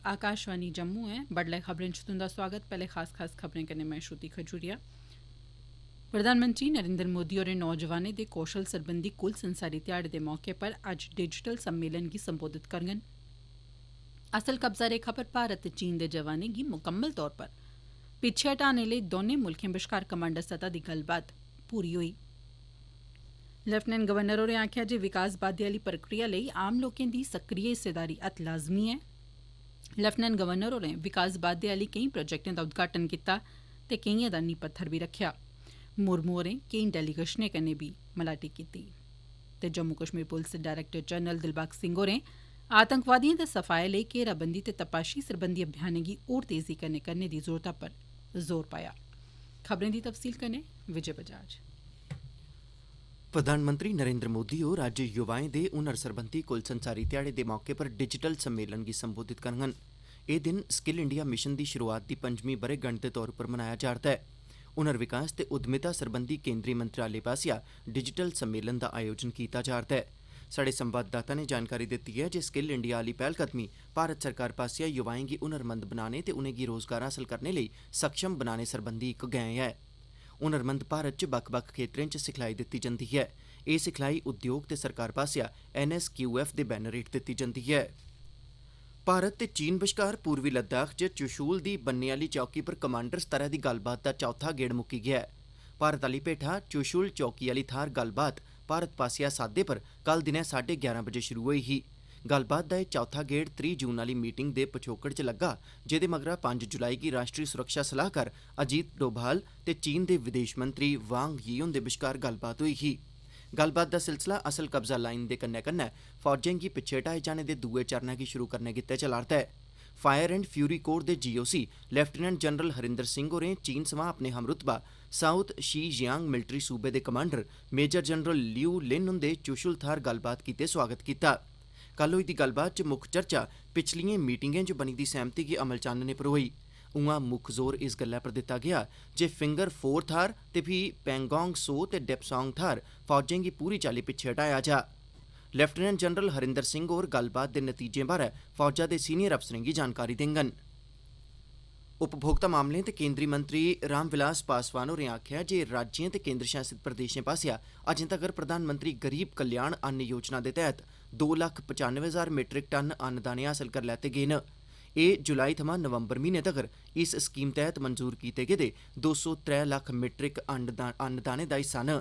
आकाशवाणी जम्मू है। बडलै खबरें च तुंदा स्वागत। पैह्ले खास खबरें कन्नै मैं श्रुति खजूरिया। प्रधानमंत्री नरेंद्र मोदी होरें नौजवानें दे कौशल सरबंधी कुल संसारी ध्याड़े दे मौके पर अज्ज डिजिटल सम्मेलन गी संबोधित करङन। असल कब्जा रेखा पर भारत ते चीन दे जवानें गी मुकम्मल तौर पर पिच्छे हटाने लेई दौनें मुल्खें बश्कार कमांडर सतह दी गल्लबात पूरी होई। लेफ्टिनेंट गवर्नर होरें आखेआ जे विकास बाद्दे आली प्रक्रिया लेई आम लोकें दी सक्रिय हिस्सेदारी अत्त लाज़मी ऐ। लेफ्टिनेंट गवर्नर होरें विकास बाद्दे आली केईं प्रोजेक्टें दा उद्घाटन कीता ते केइएं दा नींह पत्थर बी रखेआ। मुर्मू होरें केईं डेलीगेशनें कन्नै बी मलाटी कीती ते जम्मू कश्मीर पुलस दे डायरेक्टर जनरल दिलबाग सिंह होरें आतंकवादिएं दे सफाये लेई घेराबंदी ते तपाशी सरबंधी अभियानें गी होर तेजी कन्नै करने दी जरूरता पर जोर पाया। खबरें दी तफसील कन्नै विजय बजाज। प्रधानमंत्री नरेंद्र मोदी होर अज्ज युवाएं दे हुनर सरबंधी कुल संसारी ध्याड़े दे मौके पर डिजिटल सम्मेलन गी संबोधित करङन। एह् दिन स्किल इंडिया मिशन दी शुरुआत दी 5मीं ब'रेगंढ दे तौर पर मनाया जा'रदा ऐ। हुनर विकास ते उद्यमिता सरबंधी केंद्री मंत्रालय पास्सेआ डिजिटल सम्मेलन दा आयोजन कीता जा'रदा ऐ। साढ़े संवाददाता ने जानकारी दित्ती ऐ जे स्किल इंडिया आली पैह्लकदमी भारत सरकार पास्सेआ युवाएं गी हुनरमंद बनाने ते उनेंगी रोजगार हासल करने लेई सक्षम बनाने सरबंधी इक गैंऽ ऐ। हुनरमंद भारत च बक्ख-बक्ख खेत्तरें च सिखलाई दित्ती जंदी ऐ। एह् सिखलाई उद्योग ते सरकार पास्सेआ NSQF दे बैनर हेठ दित्ती जंदी ऐ। भारत ते चीन बश्कार पूर्वी लद्दाख च चुशूल दी बन्ने आली चौकी पर कमांडर स्तरै दी गल्लबात दा चौथा गेड़ मुक्की गेआ ऐ। भारत आली भेठा चुशूल चौकी आली थाह्र गल्लबात भारत पास्सेआ साद्दे पर कल दिनै 11:30 बजे शुरू होई ही। गल्लबात दा एह् चौथा गेड़ 3 जून आली मीटिंग दे पछोकड़ च लग्गा, जेह्दे मगरा 5 जुलाई गी राष्ट्री सुरक्षा सलाहकार अजीत डोभाल ते चीन दे विदेश मंत्री वांग यी हुंदे बश्कार गल्लबात होई ही। गल्लबात दा सिलसिला असल कब्जा लाइन दे कन्नै कन्नै फौजें गी पिच्छे हटाए जाने दे दुए चरणै गी शुरू करने गित्तै चला'रदा ऐ। Fire and fury corps related GOC lieutenant general Harinder Singh होरें चीन सवां अपने हमरुतबा साउथ शीजियांग मिलिट्री सूबे दे कमांडर मेजर जनरल लिऊ लिन हुंदे चुशुल थाह्र गल्लबात गित्तै स्वागत कीता। कल होई दी गल्लबात च मुक्ख चर्चा पिछलिएं मीटिंगें च बनी दी सैह्मति गी अमल च आह्नने पर होई। उआं मुक्ख जोर इस गल्लै पर दित्ता गेआ जे फिंगर 4 थाह्र ते फ्ही पैंगोंग सो ते डेप्सांग थाह्र फौजें गी पूरी चाल्ली पिच्छे हटाया जा। लेफ्टिनेंट जनरल हरिंदर सिंह होर गल्लबात दे नतीजें बारै फौजा दे सीनियर अफसरें गी जानकारी देङन। उपभोक्ता मामलें ते केंद्री मंत्री राम विलास पासवान होरें आखेआ जे राज्यें ते केंद्र शासित प्रदेशें पास्सेआ अजें तगर प्रधानमंत्री गरीब कल्याण अन्न योजना दे तैह्त 2,95,000 मीट्रिक टन अन्नदाने हासल करी लैते गे न। एह् जुलाई थमां नवंबर म्हीने तगर इस स्कीम तैह्त मंजूर कीते गेदे 203 लक्ख मीट्रिक अन्नदाने दा हिस्सा न।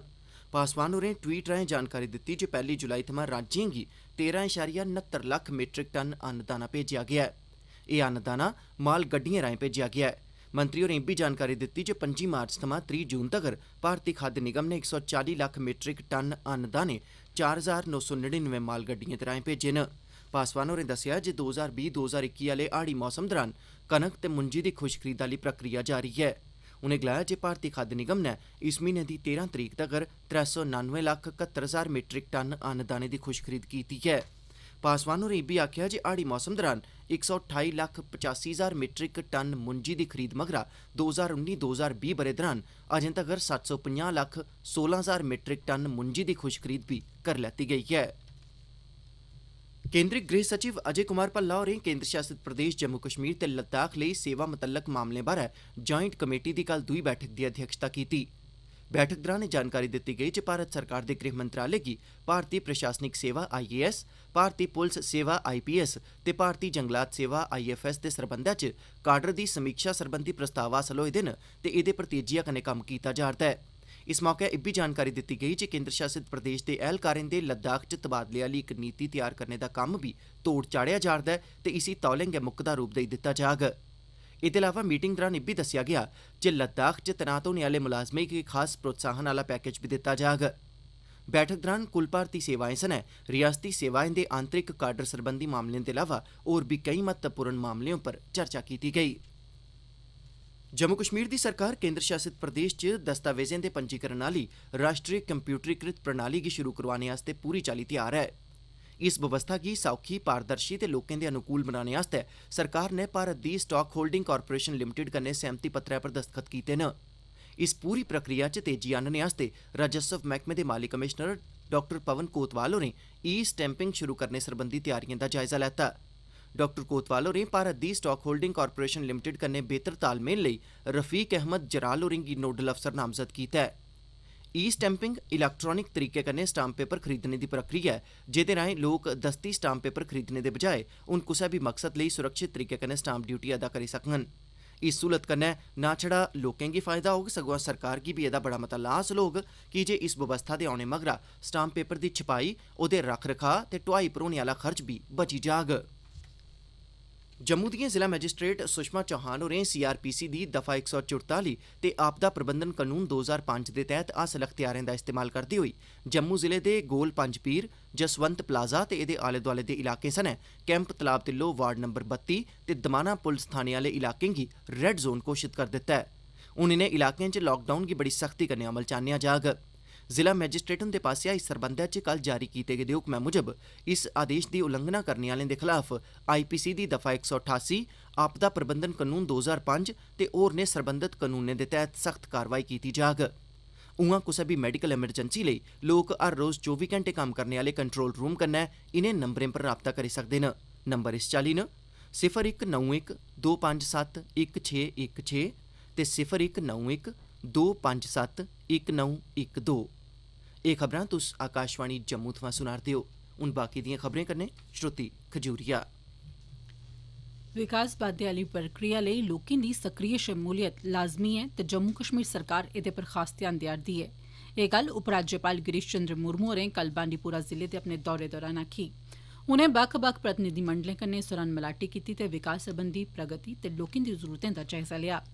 पासवान होरें ट्वीट राहें जानकारी दित्ती जे 1 जुलाई थमां राज्यें गी 13.69 लक्ख मीट्रिक टन अन्नदाना भेजेआ गेआ ऐ। एह् अन्नदाना माल गड्डिएं राहें भेजेआ गेआ ऐ। मंत्री होरें इब्बी जानकारी दित्ती जे 25 मार्च थमां 30 जून तगर भारती खाद्य निगम ने 140 लक्ख मीट्रिक टन अन्नदाने 4,999 माल गड्डिएं दे राहें भेजे न। पासवान होरें दस्सेआ जे 2020-2021 आह्ले हाड़ी मौसम दौरान कनक ते मुंजी दी खुशखरीद आह्ली प्रक्रिया जारी ऐ। उनें गलाया जे भारती खाद्य निगम ने इस म्हीने दी 13 तरीक तगर 399,71,000 मीट्रिक टन अन्नदाने दी खुशखरीद कीती ऐ। पासवान होरें इब्बी आखेआ जे हाड़ी मौसम दौरान 128,85,000 मीट्रिक टन मुंजी दी खरीद मगरा 2019-2020 ब'रे दौरान अजें तगर 750,16,000 मीट्रिक टन मुंजी दी खुशखरीद बी करी लैती गेई है। केंद्री गृह सचिव अजय कुमार भल्ला होरें केंद्र शासित प्रदेश जम्मू कश्मीर ते लद्दाख लेई सेवा मुतल्लक मामलें बारै ज्वाइंट कमेटी दी कल दूई बैठक दी अध्यक्षता कीती। बैठक दौरान एह् जानकारी दित्ती गेई जे भारत सरकार दे गृह मंत्रालय गी भारती प्रशासनिक सेवा IAS, भारती पुलस सेवा IPS ते भारती जंगलात सेवा IFS दे सरबंधै च काडर दी समीक्षा सरबंधी प्रस्ताव हासल होए दे न ते एह्दे पर तेजिया कन्नै कम्म कीता जा'रदा ऐ। इस मौके इब्बी जानकारी दित्ती गेई जे केंद्र शासित प्रदेश दे ऐह्लकारें दे लद्दाख च तबादले आह्ली इक नीति तैयार करने दा कम्म बी तोड़ चाढ़ेआ जा'रदा ऐ ते इसी तौले गै मुक्कदा रूप देई दित्ता जाग। एह्दे अलावा मीटिंग दौरान इब्बी दस्सेआ गेआ जे लद्दाख च तैनात होने आह्ले मुलाजमें गी खास प्रोत्साहन आह्ला पैकेज बी दित्ता जाग। बैठक दौरान कुल भारती सेवाएं सनै रियासती सेवाएं दे आंतरिक काडर सरबंधी मामलें दे अलावा होर बी केईं महत्वपूर्ण मामलें उप्पर चर्चा कीती गेई। जम्मू कश्मीर दी सरकार केंद्र शासित प्रदेश च दस्तावेजें दे पंजीकरण आह्ली राष्ट्री कंप्यूटरीकृत प्रणाली गी शुरू करोआने आस्तै पूरी चाल्ली त्यार ऐ। इस बवस्था गी सौखी, पारदर्शी ते लोकें दे अनुकूल बनाने आस्तै सरकार ने भारत दी स्टॉक होल्डिंग कारपोरेशन लिमिटेड कन्नै सैह्मति पत्तरै पर दस्तखत कीते न। इस पूरी प्रक्रिया च तेजी आह्नने आस्तै राजस्व मैह्कमे दे माली कमिशनर डॉ पवन कोतवाल होरें ई स्टैंपिंग शुरू करने सरबंधी तैयारिएं दा जायजा लैता। डॉक्टर कोतवाल होरें भारत दी स्टॉक होल्डिंग कारपोरेशन लिमिटेड कन्नै बेहतर तालमेल लेई रफीक अहमद जराल होरें गी नोडल अफसर नामजद कीता ऐ। ई स्टैंपिंग इलैक्ट्रॉनिक तरीके कन्नै स्टाम्प पेपर खरीदने दी प्रक्रिया ऐ जेह्दे राएं लोक दस्ती स्टाम्प पेपर खरीदने दे बजाय हून कुसै बी मकसद लेई सुरक्षित तरीके कन्नै स्टाम्प ड्यूटी अदा करी सकङन। इस सहूलत कन्नै ना छड़ा लोकें गी फायदा होग सगुआं सरकार गी बी एह्दा बड़ा मता लाह् हासल होग की जे इस बवस्था दे औने मगरा स्टाम्प पेपर दी छपाई, ओह्दे रख रखाऽ ते ढोआई भरोने आह्ला खर्च बी बची जाग। जम्मू दियां जिला मैजिस्ट्रेट सुषमा चौहान होरें CRPC दी दफा 144 ते आपदा प्रबंधन कानून 2005 दे तैह्त हासल अख्तियारें दा इस्तेमाल करदे होई जम्मू जिले दे गोल पंज पीर, जसवंत प्लाजा ते एह्दे आले दोआले दे इलाकें सनै कैंप तलाब तिल्लो वार्ड नंबर 32 ते दमाना पुलस थाने आह्ले इलाकें गी रेड जोन घोषित करी दित्ता ऐ। हून इनें इलाकें च लॉकडाउन गी बड़ी सख्ती कन्नै अमल च आह्न्नेआ जाग। जिला मैजिस्ट्रेट हुंदे पास्सेआ इस सरबंधै च कल जारी कीते गेदे हुक्मै मुजब इस आदेश दी उल्लंघना करने आह्लें दे खलाफ IPC दी दफा 188, आपदा प्रबंधन कानून 2005 ते होरनें सरबंधत कानूनें दे तैह्त सख्त कार्रवाई कीती जाग। उआं कुसै बी मैडिकल एमरजेंसी लेई लोक हर रोज 24 घैंटे कम्म करने आह्ले कंट्रोल रूम कन्नै इनें नंबरें पर राबता करी सकदे न। नंबर इस चाल्ली न 0191 257 1616 ते 0191 257 1912। एह् खबरां तुस आकाशवाणी जम्मू थमां सुना'रदे ओ। हून बाकी दियां खबरें कन्नै श्रुति खजूरिया। विकास बाद्दे आह्ली प्रक्रिया लेई लोकें दी सक्रिय शमूलियत लाज़मी ऐ ते जम्मू कश्मीर सरकार एह्दे पर खास ध्यान देआ'रदी ऐ। एह् गल्ल उपराज्यपाल गिरीश चंद्र मुर्मू होरें कल बांडीपोरा जिले दे अपने दौरे दौरान आखी। उनें बक्ख बक्ख प्रतिनिधिमंडलें कन्नै इस दौरान मलाटी कीती ते विकास सरबंधी प्रगति ते लोकें दी जरूरतें दा जायजा लेआ।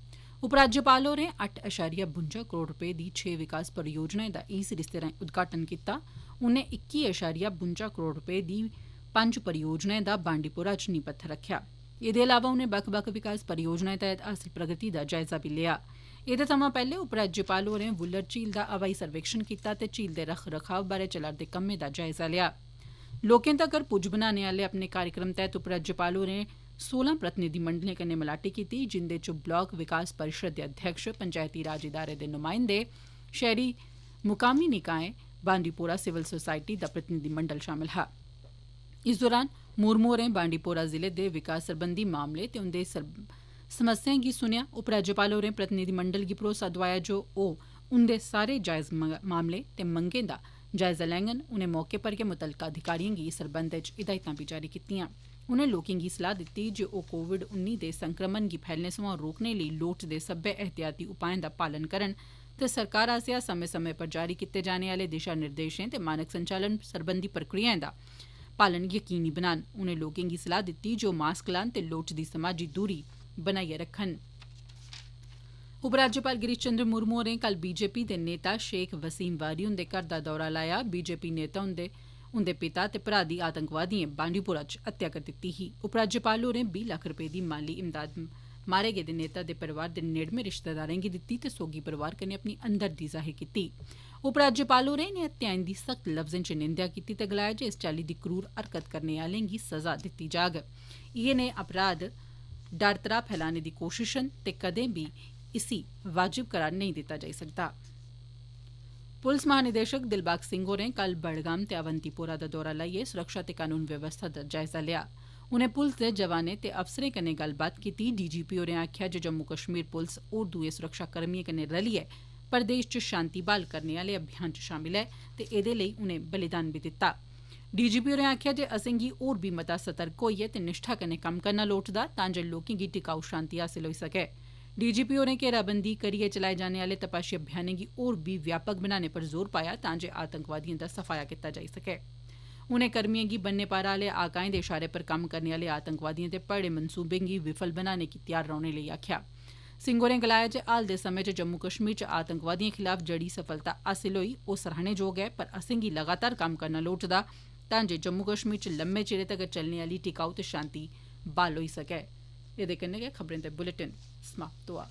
उपराज्यपाल होरें 8.52 करोड़ रपेऽ दी 6 विकास परियोजनाएं दा ई सरिस्ते राएं उद्घाटन कीता। उनें 21.52 करोड़ रपेऽ दी 5 परियोजनाएं दा बांडीपोरा च नींह पत्थर रक्खेआ। एह्दे अलावा उनें बक्ख बक्ख विकास परियोजनाएं तैह्त हासल प्रगति दा जायजा बी लेआ। एह्दे थमां पैह्ले उपराज्यपाल होरें वुल्लर झील दा हवाई सर्वेक्षण कीता ते झील दे रख रखाव बारै चला'रदे कम्में दा जायजा लेआ। लोकें तगर पुज्ज बनाने आह्ले अपने कार्यक्रम तैह्त उपराज्यपाल होरें 16 प्रतिनिधिमंडलें कन्नै मलाटी कीती जिंदे च ब्लाक विकास परिषद दे अध्यक्ष, पंचायती राज इदारे दे नुमाइंदे, शैह्री मुकामी निकाएं, बांडीपोरा सिविल सोसायटी दा प्रतिनिधिमंडल शामल हा। इस दौरान मुर्मू होरें बांडीपोरा जिले दे विकास सरबंधी मामले ते उंदे समस्याएं गी सुनेआ। उपराज्यपाल होरें प्रतिनिधिमंडल गी भरोसा दोआया जे ओह् उंदे सारे जायज मामले ते मंगें दा जायजा लैङन। उनें मौके पर गै मुतलका अधिकारिएं गी इस सरबंधै च हिदायतां बी जारी कीतियां। उनें लोकें गी सलाह दित्ती जे ओह् कोविड-19 दे संक्रमण गी फैलने सोयां रोकने लेई लोड़चदे सब्बै एहतियाती उपाएं दा पालन करन ते सरकार आसेआ समें समें पर जारी कीते जाने आह्ले दिशा निर्देशें ते मानक संचालन सरबंधी प्रक्रियाएं दा पालन यकीनी बनान। उनें लोकें गी सलाह दित्ती जे ओह् मास्क लान ते लोड़चदी समाजी दूरी बनाइयै रक्खन। उपराज्यपाल गिरीश चंद्र मुर्मू होरें कल बीजेपी दे नेता शेख वसीम वारी हुंदे घर दा दौरा लाया। बीजेपी नेता उंदे पिता ते भ्राऽ दी आतंकवादिएं बांडीपोरा च हत्या करी दित्ती ही। उपराज्यपाल होरें 20 लक्ख रपेऽ दी माली इमदाद मारे गेदे नेता दे परिवार दे नेड़मे रिश्तेदारें गी दित्ती ते सोगी परिवार कन्नै अपनी हमदर्दी जाहिर कीती। उपराज्यपाल होरें इनें हत्याएं दी सख्त लफ्जें च निंदेआ कीती ते गलाया जे इस चाल्ली दी क्रूर हरकत करने आह्लें गी सजा दित्ती जाग। इयै नेह् अपराध डर त्राह फैलाने दी कोशश न ते कदें बी इसी वाजिब करार नेईं दित्ता जाई सकदा। पुलस महानिदेशक दिलबाग सिंह होरें कल बडगाम ते अवंतीपोरा दा दौरा लाइयै सुरक्षा ते कानून व्यवस्था दा जायजा लेआ। उनें पुलस दे जवानें ते अफसरें कन्नै गल्लबात कीती। DGP होरें आखेआ जे जम्मू कश्मीर पुलस होर दुए सुरक्षाकर्मिएं कन्नै रलियै प्रदेश च शांति ब्हाल करने आह्ले अभियान च शामिल ऐ ते एह्दे लेई उनें बलिदान बी दित्ता। DGP होरें आखेआ जे असेंगी होर बी मता सतर्क होइयै ते निष्ठा कन्नै कम्म करना लोड़चदा तां जे लोकें गी टिकाऊ शांति हासल होई सकै। DGP होरें घेराबंदी करियै चलाए जाने आह्ले तपाशी अभियानें गी होर बी व्यापक बनाने पर जोर पाया तां जे आतंकवादिएं दा सफाया कीता जाई सकै। उनें कर्मिएं गी बन्ने पारा आह्ले आकाएं दे इशारे पर कम्म करने आह्ले आतंकवादिएं दे भैड़े मंसूबें गी विफल बनाने गी त्यार रौह्ने लेई आखेआ। सिंह होरें गलाया जे हाल दे समें च जम्मू कश्मीर च आतंकवादिएं खिलाफ जेह्ड़ी सफलता हासल होई ओह् सराहने जोग ऐ पर असेंगी लगातार कम्म करना लोड़चदा तां जे जम्मू कश्मीर च लम्मे चिरे तगर चलने आह्ली टिकाऊ ते शांति ब्हाल होई सकै। एह्दे कन्नै गै खबरें दे बुलेटिन समाप्त होआ।